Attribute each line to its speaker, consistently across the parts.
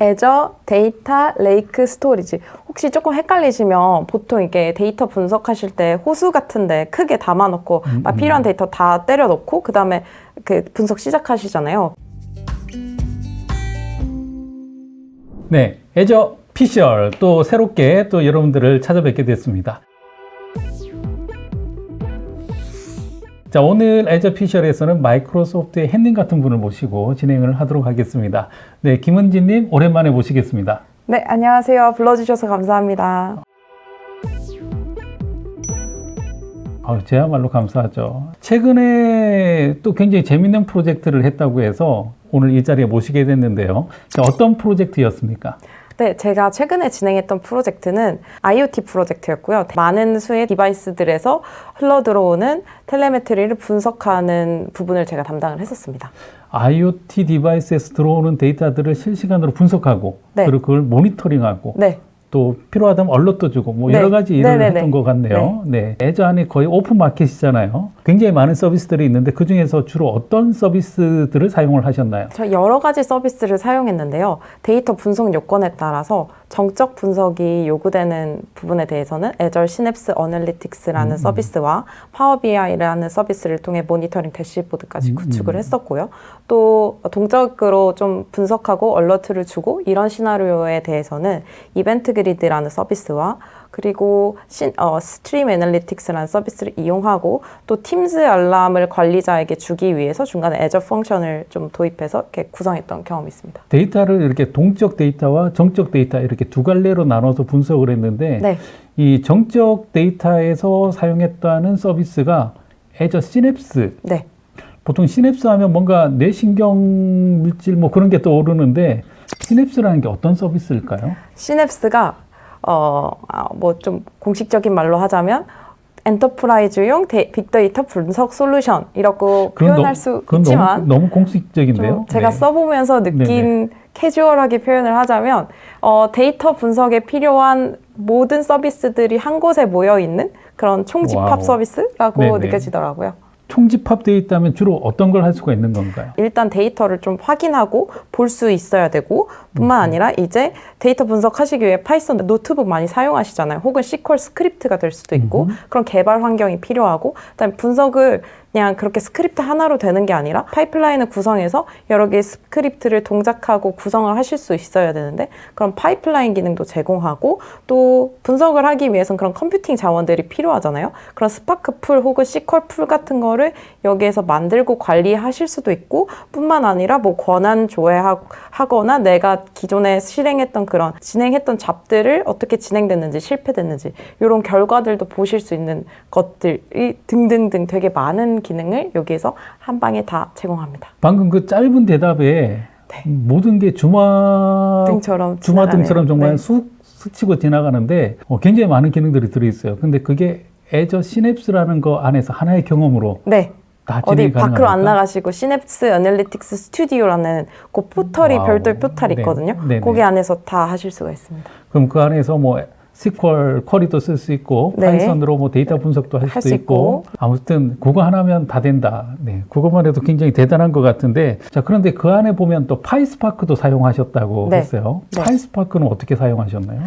Speaker 1: 애저 데이터 레이크 스토리지. 혹시 조금 헷갈리시면 보통 이게 데이터 분석하실 때 호수 같은데 크게 담아놓고 막 필요한 데이터 다 때려 넣고 그 다음에 그 분석 시작하시잖아요.
Speaker 2: 네, 애저 피셜 또 새롭게 또 여러분들을 찾아뵙게 됐습니다. 자, 오늘 애저 피셜에서는 마이크로소프트의 헨님 같은 분을 모시고 진행을 하도록 하겠습니다. 네, 김은진님 오랜만에 모시겠습니다.
Speaker 1: 네, 안녕하세요. 불러주셔서 감사합니다.
Speaker 2: 저야말로 감사하죠. 최근에 또 굉장히 재밌는 프로젝트를 했다고 해서 오늘 이 자리에 모시게 됐는데요. 자, 어떤 프로젝트였습니까?
Speaker 1: 네, 제가 최근에 진행했던 프로젝트는 IoT 프로젝트였고요. 많은 수의 디바이스들에서 흘러들어오는 텔레메트리를 분석하는 부분을 제가 담당을 했었습니다.
Speaker 2: IoT 디바이스에서 들어오는 데이터들을 실시간으로 분석하고
Speaker 1: 네.
Speaker 2: 그리고 그걸 모니터링하고
Speaker 1: 네.
Speaker 2: 또 필요하다면 언론도 주고 뭐
Speaker 1: 네.
Speaker 2: 여러 가지 일을
Speaker 1: 네네네.
Speaker 2: 했던 것 같네요. 네. 애저 안에 거의 오픈 마켓이잖아요. 굉장히 많은 서비스들이 있는데 그 중에서 주로 어떤 서비스들을 사용을 하셨나요?
Speaker 1: 저 여러 가지 서비스를 사용했는데요. 데이터 분석 요건에 따라서 정적 분석이 요구되는 부분에 대해서는 애저 시냅스 어널리틱스라는 서비스와 파워 BI라는 서비스를 통해 모니터링 대시보드까지 구축을 했었고요. 또 동적으로 좀 분석하고 얼러트를 주고 이런 시나리오에 대해서는 이벤트 그리드라는 서비스와 그리고 스트림 애널리틱스라는 서비스를 이용하고 또 팀즈 알람을 관리자에게 주기 위해서 중간에 애저 펑션을 좀 도입해서 이렇게 구성했던 경험이 있습니다.
Speaker 2: 데이터를 이렇게 동적 데이터와 정적 데이터 이렇게 두 갈래로 나눠서 분석을 했는데
Speaker 1: 네.
Speaker 2: 이 정적 데이터에서 사용했다는 서비스가 애저 시냅스.
Speaker 1: 네.
Speaker 2: 보통 시냅스 하면 뭔가 뇌신경 물질 뭐 그런 게 떠오르는데 시냅스라는 게 어떤 서비스일까요?
Speaker 1: 시냅스가 뭐 좀 공식적인 말로 하자면 엔터프라이즈용 빅데이터 분석 솔루션이라고 표현할 수 있지만
Speaker 2: 너무 공식적인데요.
Speaker 1: 제가
Speaker 2: 네.
Speaker 1: 써보면서 느낀 캐주얼하게 표현을 하자면 데이터 분석에 필요한 모든 서비스들이 한 곳에 모여 있는 그런 총집합
Speaker 2: 와우.
Speaker 1: 서비스라고
Speaker 2: 네네.
Speaker 1: 느껴지더라고요.
Speaker 2: 총집합되어 있다면 주로 어떤 걸 할 수가 있는 건가요?
Speaker 1: 일단 데이터를 좀 확인하고 볼 수 있어야 되고 뿐만 아니라 이제 데이터 분석하시기 위해 파이썬 노트북 많이 사용하시잖아요. 혹은 SQL 스크립트가 될 수도 있고 그런 개발 환경이 필요하고 그다음에 분석을 그냥 그렇게 스크립트 하나로 되는 게 아니라 파이프라인을 구성해서 여러 개의 스크립트를 동작하고 구성을 하실 수 있어야 되는데 그런 파이프라인 기능도 제공하고 또 분석을 하기 위해서는 그런 컴퓨팅 자원들이 필요하잖아요. 그런 스파크 풀 혹은 SQL 풀 같은 거를 여기에서 만들고 관리하실 수도 있고 뿐만 아니라 뭐 권한 조회하거나 내가 기존에 실행했던 그런 진행했던 잡들을 어떻게 진행됐는지 실패됐는지 이런 결과들도 보실 수 있는 것들이 등등등 되게 많은 기능을 여기에서 한 방에 다 제공합니다.
Speaker 2: 방금 그 짧은 대답에
Speaker 1: 네.
Speaker 2: 모든 게 주마등처럼 정말
Speaker 1: 네.
Speaker 2: 쑥 스치고 지나가는데 굉장히 많은 기능들이 들어있어요. 근데 그게 애저 시냅스라는 거 안에서 하나의 경험으로
Speaker 1: 네.
Speaker 2: 다
Speaker 1: 어디
Speaker 2: 진행이 가능합니까?
Speaker 1: 밖으로 안 나가시고 시냅스 애널리틱스 스튜디오라는 그 포털이
Speaker 2: 와우.
Speaker 1: 별도의 포털이
Speaker 2: 네.
Speaker 1: 있거든요.
Speaker 2: 네네.
Speaker 1: 거기 안에서 다 하실 수가 있습니다.
Speaker 2: 그럼 그 안에서 뭐 SQL 쿼리도 쓸 수 있고
Speaker 1: 네.
Speaker 2: 파이썬으로 뭐 데이터 분석도 할 수도 있고 아무튼 그거 하나면 다 된다. 네, 그것만 해도 굉장히 대단한 것 같은데 자 그런데 그 안에 보면 또 파이스파크도 사용하셨다고
Speaker 1: 네.
Speaker 2: 했어요.
Speaker 1: 네.
Speaker 2: 파이스파크는 어떻게 사용하셨나요?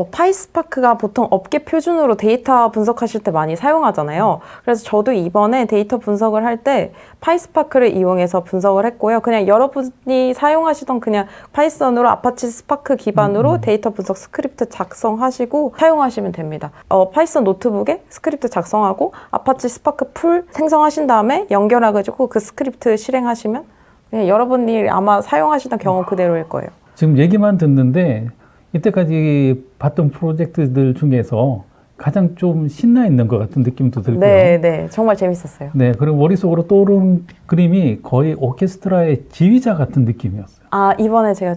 Speaker 1: 파이스파크가 보통 업계 표준으로 데이터 분석하실 때 많이 사용하잖아요. 그래서 저도 이번에 데이터 분석을 할 때 파이스파크를 이용해서 분석을 했고요. 그냥 여러분이 사용하시던 그냥 파이썬으로 아파치 스파크 기반으로 데이터 분석 스크립트 작성하시고 사용하시면 됩니다. 파이썬 노트북에 스크립트 작성하고 아파치 스파크 풀 생성하신 다음에 연결해가지고 그 스크립트 실행하시면 그냥 여러분이 아마 사용하시던 경험 그대로일 거예요.
Speaker 2: 지금 얘기만 듣는데 이때까지 봤던 프로젝트들 중에서 가장 좀 신나 있는 것 같은 느낌도 들고요.
Speaker 1: 네, 정말 재밌었어요.
Speaker 2: 네, 그리고 머릿속으로 떠오르는 그림이 거의 오케스트라의 지휘자 같은 느낌이었어요.
Speaker 1: 이번에 제가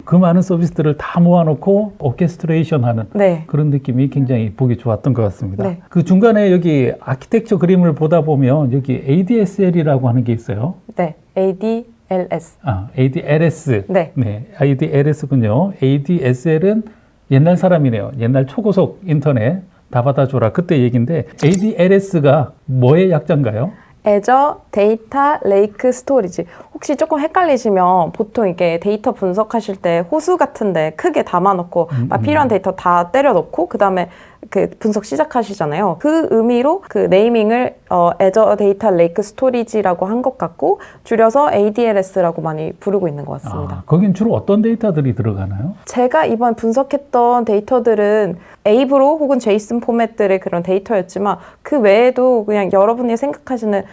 Speaker 2: 그 많은 서비스들을 다 모아놓고 오케스트레이션 하는
Speaker 1: 네.
Speaker 2: 그런 느낌이 굉장히 보기 좋았던 것 같습니다.
Speaker 1: 네.
Speaker 2: 그 중간에 여기 아키텍처 그림을 보다 보면 여기 ADSL이라고 하는 게 있어요.
Speaker 1: 네, ADLS.
Speaker 2: ADLS.
Speaker 1: 네.
Speaker 2: ADLS군요. ADSL은 옛날 사람이네요. 옛날 초고속 인터넷 다 받아줘라. 그때 얘기인데 ADLS가 뭐의 약자인가요?
Speaker 1: 애저 데이터 레이크 스토리지. 혹시 조금 헷갈리시면 보통 이게 데이터 분석하실 때 호수 같은데 크게 담아놓고 막 필요한 데이터 다 때려 넣고 그 다음에 그 분석 시작하시잖아요. 그 의미로 그 네이밍을 애저 데이터 레이크 스토리지라고 한 것 같고 줄여서 ADLS라고 많이 부르고 있는 것 같습니다.
Speaker 2: 아, 거긴 주로 어떤 데이터들이 들어가나요?
Speaker 1: 제가 이번 분석했던 데이터들은 에이브로 혹은 제이슨 포맷들의 그런 데이터였지만 그 외에도 그냥 여러분이 생각하시는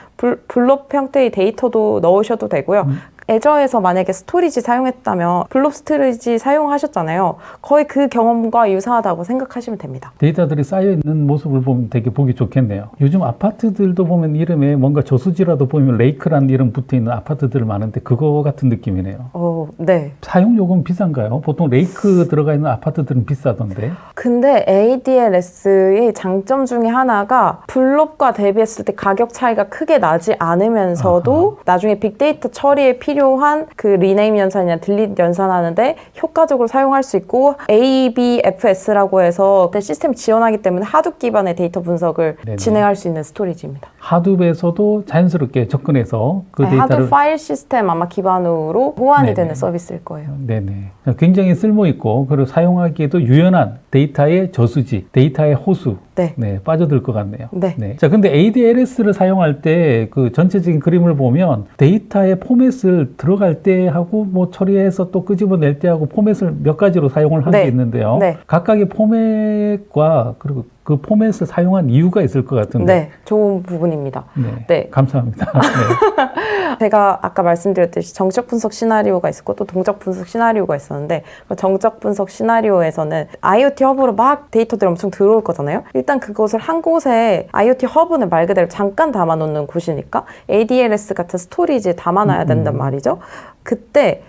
Speaker 1: 블롭 형태의 데이터도 넣으셔도 되고요. 애저에서 만약에 스토리지 사용했다면 블롭 스토리지 사용하셨잖아요. 거의 그 경험과 유사하다고 생각하시면 됩니다.
Speaker 2: 데이터들이 쌓여있는 모습을 보면 되게 보기 좋겠네요. 요즘 아파트들도 보면 이름에 뭔가 저수지라도 보면 레이크라는 이름 붙어있는 아파트들 많은데 그거 같은 느낌이네요.
Speaker 1: 네.
Speaker 2: 사용요금 비싼가요? 보통 레이크 들어가 있는 아파트들은 비싸던데.
Speaker 1: 근데 ADLS의 장점 중에 하나가 블롭과 대비했을 때 가격 차이가 크게 나지 않으면서도 나중에 빅데이터 처리에 필요한 그 리네임 연산이나 딜릿 연산하는데 효과적으로 사용할 수 있고 ABFS라고 해서 시스템 지원하기 때문에 하둡 기반의 데이터 분석을
Speaker 2: 네네.
Speaker 1: 진행할 수 있는 스토리지입니다.
Speaker 2: 하둡에서도 자연스럽게 접근해서 그
Speaker 1: 네,
Speaker 2: 데이터를
Speaker 1: 하둡 파일 시스템 아마 기반으로 호환이
Speaker 2: 네네.
Speaker 1: 되는 서비스일 거예요.
Speaker 2: 네네. 굉장히 쓸모있고 그리고 사용하기에도 유연한 데이터의 저수지, 데이터의 호수
Speaker 1: 네.
Speaker 2: 빠져들 것 같네요.
Speaker 1: 네.
Speaker 2: 자, 근데 ADLS를 사용할 때 그 전체적인 그림을 보면 데이터의 포맷을 들어갈 때 하고 뭐 처리해서 또 끄집어낼 때 하고 포맷을 몇 가지로 사용을 한 게
Speaker 1: 네.
Speaker 2: 있는데요.
Speaker 1: 네.
Speaker 2: 각각의 포맷과 그리고 그 포맷을 사용한 이유가 있을 것 같은데.
Speaker 1: 네, 좋은 부분입니다. 네.
Speaker 2: 감사합니다. 네.
Speaker 1: 제가 아까 말씀드렸듯이 정적 분석 시나리오가 있었고 또 동적 분석 시나리오가 있었는데 정적 분석 시나리오에서는 IoT 허브로 막 데이터들이 엄청 들어올 거잖아요. 일단 그것을 한 곳에 IoT 허브는 말 그대로 잠깐 담아놓는 곳이니까 ADLS 같은 스토리지에 담아놔야 된단 말이죠. 그때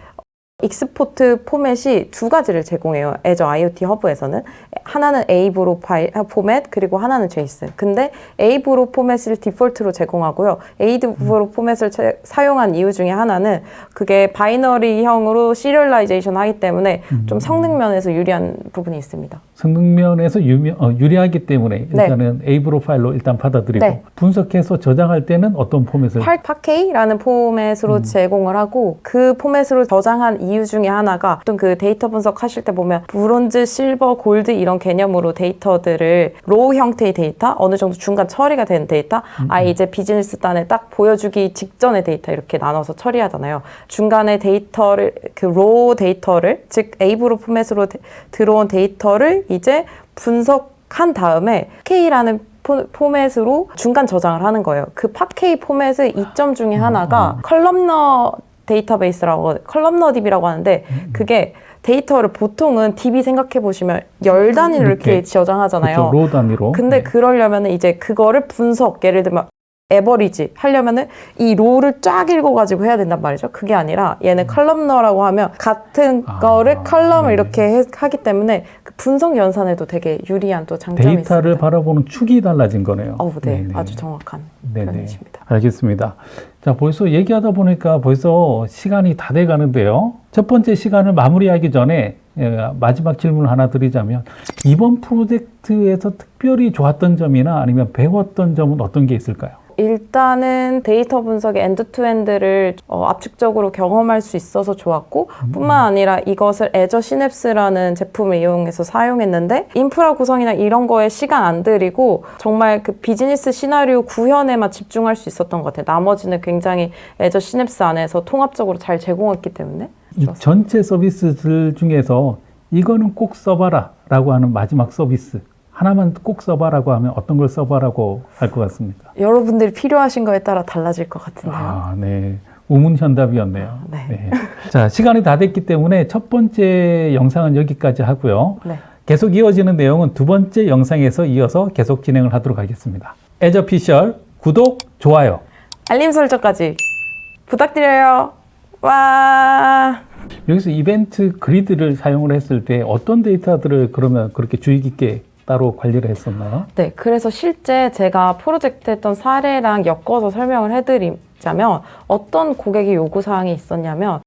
Speaker 1: 익스포트 포맷이 두 가지를 제공해요. 애저 IoT 허브에서는. 하나는 에이브로 포맷 그리고 하나는 제이슨. 근데 에이브로 포맷을 디폴트로 제공하고요. 에이브로 포맷을 사용한 이유 중에 하나는 그게 바이너리형으로 시리얼라이제이션 하기 때문에 좀 성능 면에서 유리한 부분이 있습니다.
Speaker 2: 성능 면에서 유리하기 때문에 일단은 에이브로 파일로 일단 받아들이고 분석해서 저장할 때는 어떤 포맷을?
Speaker 1: 파케이라는 포맷으로 제공을 하고 그 포맷으로 저장한 이유 중에 하나가 어떤 그 데이터 분석하실 때 보면 브론즈, 실버, 골드 이런 개념으로 데이터들을 로우 형태의 데이터, 어느 정도 중간 처리가 된 데이터, 이제 비즈니스 단에 딱 보여주기 직전의 데이터 이렇게 나눠서 처리하잖아요. 중간에 데이터를 그 로우 데이터를 즉 에이브로 포맷으로 들어온 데이터를 이제 분석한 다음에 K라는 포맷으로 중간 저장을 하는 거예요. 그 파케이 포맷의 이점 중에 하나가 컬럼너 데이터베이스라고 컬럼너 DB라고 하는데 그게 데이터를 보통은 DB 생각해 보시면 열 단위로 이렇게 저장하잖아요.
Speaker 2: 그렇죠. 로 단위로.
Speaker 1: 근데 그러려면 이제 그거를 분석, 예를 들면 에버리지 하려면은 이 로우를 쫙 읽어가지고 해야 된단 말이죠. 그게 아니라 얘는 컬럼너라고 하면 같은 거를 컬럼을 이렇게 하기 때문에 그 분석 연산에도 되게 유리한 또 장점이
Speaker 2: 데이터를
Speaker 1: 있습니다.
Speaker 2: 바라보는 축이 달라진 거네요.
Speaker 1: 네, 아주 정확한 표현이십니다.
Speaker 2: 알겠습니다. 자, 벌써 얘기하다 보니까 벌써 시간이 다 돼 가는데요. 첫 번째 시간을 마무리하기 전에 마지막 질문을 하나 드리자면 이번 프로젝트에서 특별히 좋았던 점이나 아니면 배웠던 점은 어떤 게 있을까요?
Speaker 1: 일단은 데이터 분석의 엔드투엔드를 압축적으로 경험할 수 있어서 좋았고 뿐만 아니라 이것을 애저 시냅스라는 제품을 이용해서 사용했는데 인프라 구성이나 이런 거에 시간 안 들이고 정말 그 비즈니스 시나리오 구현에만 집중할 수 있었던 것 같아요. 나머지는 굉장히 애저 시냅스 안에서 통합적으로 잘 제공했기 때문에
Speaker 2: 이 전체 서비스들 중에서 이거는 꼭 써봐라 라고 하는 마지막 서비스 하나만 꼭 써봐라고 하면 어떤 걸 써봐라고 할 것 같습니다.
Speaker 1: 여러분들이 필요하신 거에 따라 달라질 것 같은데요.
Speaker 2: 네. 우문현답이었네요.
Speaker 1: 네.
Speaker 2: 자, 시간이 다 됐기 때문에 첫 번째 영상은 여기까지 하고요.
Speaker 1: 네.
Speaker 2: 계속 이어지는 내용은 두 번째 영상에서 이어서 계속 진행을 하도록 하겠습니다. 에저피셜 구독, 좋아요.
Speaker 1: 알림 설정까지 부탁드려요. 와.
Speaker 2: 여기서 이벤트 그리드를 사용을 했을 때 어떤 데이터들을 그러면 그렇게 주의 깊게 따로 관리를 했었나요?
Speaker 1: 네, 그래서 실제 제가 프로젝트 했던 사례랑 엮어서 설명을 해드리자면 어떤 고객의 요구사항이 있었냐면